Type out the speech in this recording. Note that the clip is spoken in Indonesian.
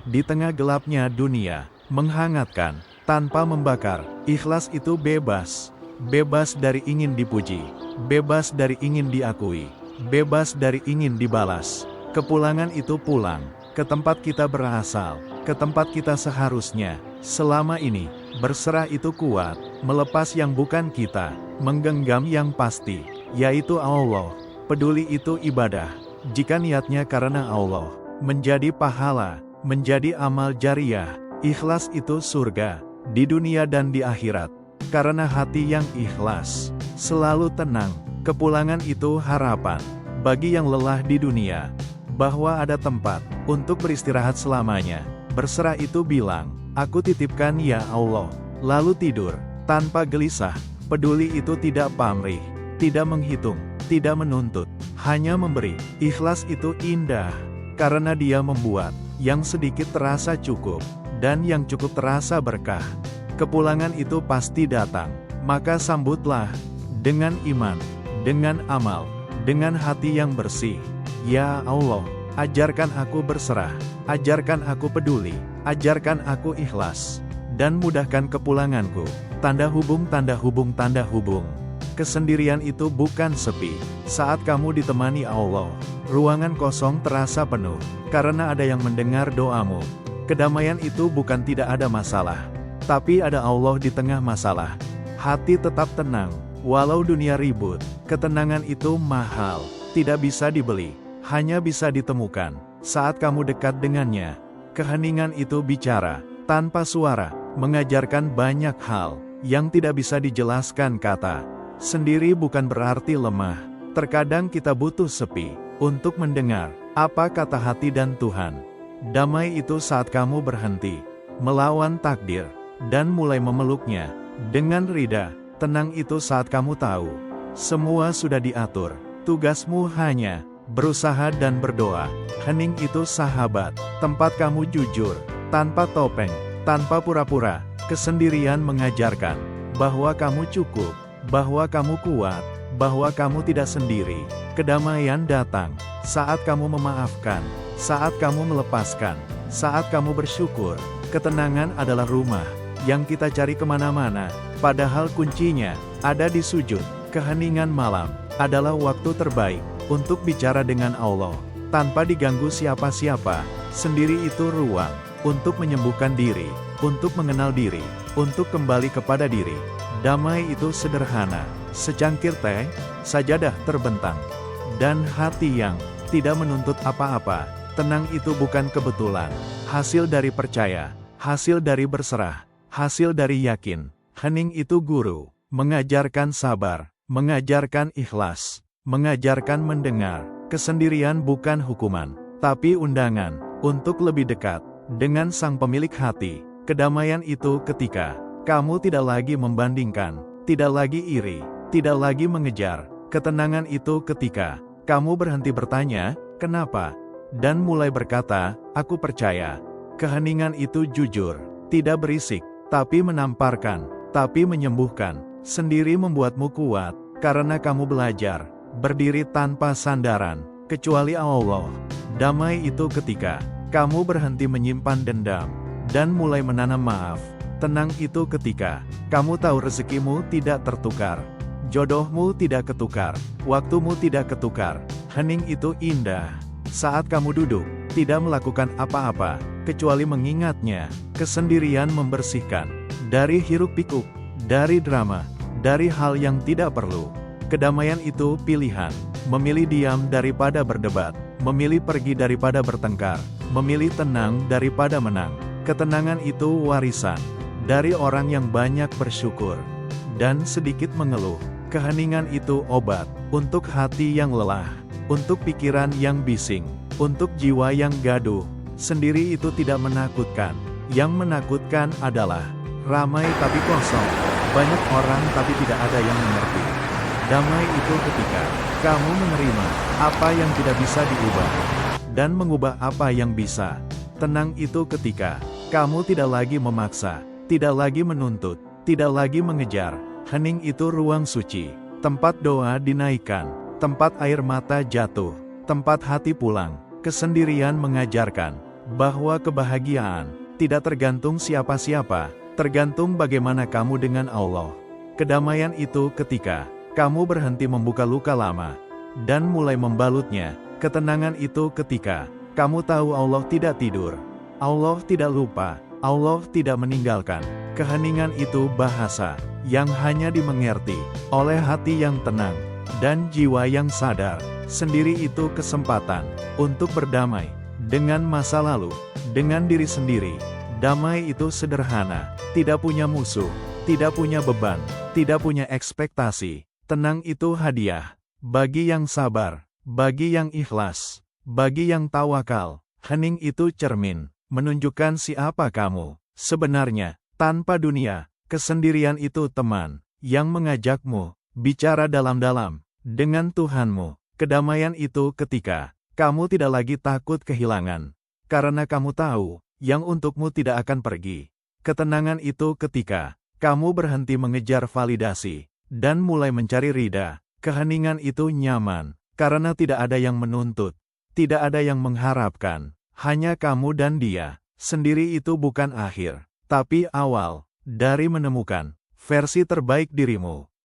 di tengah gelapnya dunia, menghangatkan, tanpa membakar. Ikhlas itu bebas. Bebas dari ingin dipuji, bebas dari ingin diakui, bebas dari ingin dibalas. Kepulangan itu pulang, ke tempat kita berasal, ke tempat kita seharusnya. Selama ini, berserah itu kuat, melepas yang bukan kita, menggenggam yang pasti, yaitu Allah. Peduli itu ibadah, jika niatnya karena Allah, menjadi pahala, menjadi amal jariah. Ikhlas itu surga, di dunia dan di akhirat. Karena hati yang ikhlas, selalu tenang. Kepulangan itu harapan, bagi yang lelah di dunia, bahwa ada tempat, untuk beristirahat selamanya. Berserah itu bilang, aku titipkan ya Allah, lalu tidur, tanpa gelisah. Peduli itu tidak pamrih, tidak menghitung, tidak menuntut, hanya memberi. Ikhlas itu indah, karena dia membuat, yang sedikit terasa cukup, dan yang cukup terasa berkah. Kepulangan itu pasti datang, maka sambutlah, dengan iman, dengan amal, dengan hati yang bersih. Ya Allah, ajarkan aku berserah, ajarkan aku peduli, ajarkan aku ikhlas, dan mudahkan kepulanganku. Tanda hubung, tanda hubung, tanda hubung. Kesendirian itu bukan sepi, saat kamu ditemani Allah. Ruangan kosong terasa penuh, karena ada yang mendengar doamu. Kedamaian itu bukan tidak ada masalah, tapi ada Allah di tengah masalah. Hati tetap tenang, walau dunia ribut. Ketenangan itu mahal, tidak bisa dibeli, hanya bisa ditemukan saat kamu dekat dengannya. Keheningan itu bicara, tanpa suara, mengajarkan banyak hal, yang tidak bisa dijelaskan kata. Sendiri bukan berarti lemah, terkadang kita butuh sepi, untuk mendengar, apa kata hati dan Tuhan. Damai itu saat kamu berhenti, melawan takdir, dan mulai memeluknya, dengan rida. Tenang itu saat kamu tahu, semua sudah diatur, tugasmu hanya, berusaha dan berdoa. Hening itu sahabat, tempat kamu jujur, tanpa topeng, tanpa pura-pura. Kesendirian mengajarkan, bahwa kamu cukup, bahwa kamu kuat, bahwa kamu tidak sendiri. Kedamaian datang, saat kamu memaafkan, saat kamu melepaskan, saat kamu bersyukur. Ketenangan adalah rumah, yang kita cari kemana-mana, padahal kuncinya, ada di sujud. Keheningan malam, adalah waktu terbaik, untuk bicara dengan Allah, tanpa diganggu siapa-siapa. Sendiri itu ruang, untuk menyembuhkan diri, untuk mengenal diri, untuk kembali kepada diri. Damai itu sederhana, secangkir teh, sajadah terbentang, dan hati yang, tidak menuntut apa-apa. Tenang itu bukan kebetulan, hasil dari percaya, hasil dari berserah, hasil dari yakin. Hening itu guru, mengajarkan sabar, mengajarkan ikhlas, mengajarkan mendengar. Kesendirian bukan hukuman, tapi undangan, untuk lebih dekat, dengan sang pemilik hati. Kedamaian itu ketika, kamu tidak lagi membandingkan, tidak lagi iri, tidak lagi mengejar. Ketenangan itu ketika, kamu berhenti bertanya, kenapa? Dan mulai berkata, aku percaya. Keheningan itu jujur, tidak berisik, tapi menamparkan, tapi menyembuhkan. Sendiri membuatmu kuat, karena kamu belajar, berdiri tanpa sandaran, kecuali Allah. Damai itu ketika, kamu berhenti menyimpan dendam, dan mulai menanam maaf. Tenang itu ketika, kamu tahu rezekimu tidak tertukar, jodohmu tidak ketukar, waktumu tidak ketukar. Hening itu indah, saat kamu duduk, tidak melakukan apa-apa, kecuali mengingatnya. Kesendirian membersihkan, dari hiruk-pikuk, dari drama, dari hal yang tidak perlu. Kedamaian itu pilihan, memilih diam daripada berdebat, memilih pergi daripada bertengkar, memilih tenang daripada menang. Ketenangan itu warisan, dari orang yang banyak bersyukur, dan sedikit mengeluh. Keheningan itu obat, untuk hati yang lelah, untuk pikiran yang bising, untuk jiwa yang gaduh. Sendiri itu tidak menakutkan, yang menakutkan adalah, ramai tapi kosong, banyak orang tapi tidak ada yang mengerti. Damai itu ketika, kamu menerima, apa yang tidak bisa diubah, dan mengubah apa yang bisa. Tenang itu ketika, kamu tidak lagi memaksa, tidak lagi menuntut, tidak lagi mengejar. Hening itu ruang suci, tempat doa dinaikkan, tempat air mata jatuh, tempat hati pulang. Kesendirian mengajarkan, bahwa kebahagiaan tidak tergantung siapa-siapa, tergantung bagaimana kamu dengan Allah. Kedamaian itu ketika kamu berhenti membuka luka lama dan mulai membalutnya. Ketenangan itu ketika kamu tahu Allah tidak tidur, Allah tidak lupa, Allah tidak meninggalkan. Keheningan itu bahasa yang hanya dimengerti oleh hati yang tenang dan jiwa yang sadar. Sendiri itu kesempatan untuk berdamai dengan masa lalu, dengan diri sendiri. Damai itu sederhana, tidak punya musuh, tidak punya beban, tidak punya ekspektasi. Tenang itu hadiah bagi yang sabar, bagi yang ikhlas, bagi yang tawakal. Hening itu cermin menunjukkan siapa kamu sebenarnya. Tanpa dunia, kesendirian itu teman yang mengajakmu bicara dalam-dalam dengan Tuhanmu. Kedamaian itu ketika kamu tidak lagi takut kehilangan, karena kamu tahu yang untukmu tidak akan pergi. Ketenangan itu ketika kamu berhenti mengejar validasi dan mulai mencari ridha. Keheningan itu nyaman karena tidak ada yang menuntut, tidak ada yang mengharapkan, hanya kamu dan dia. Sendiri itu bukan akhir, tapi awal dari menemukan versi terbaik dirimu.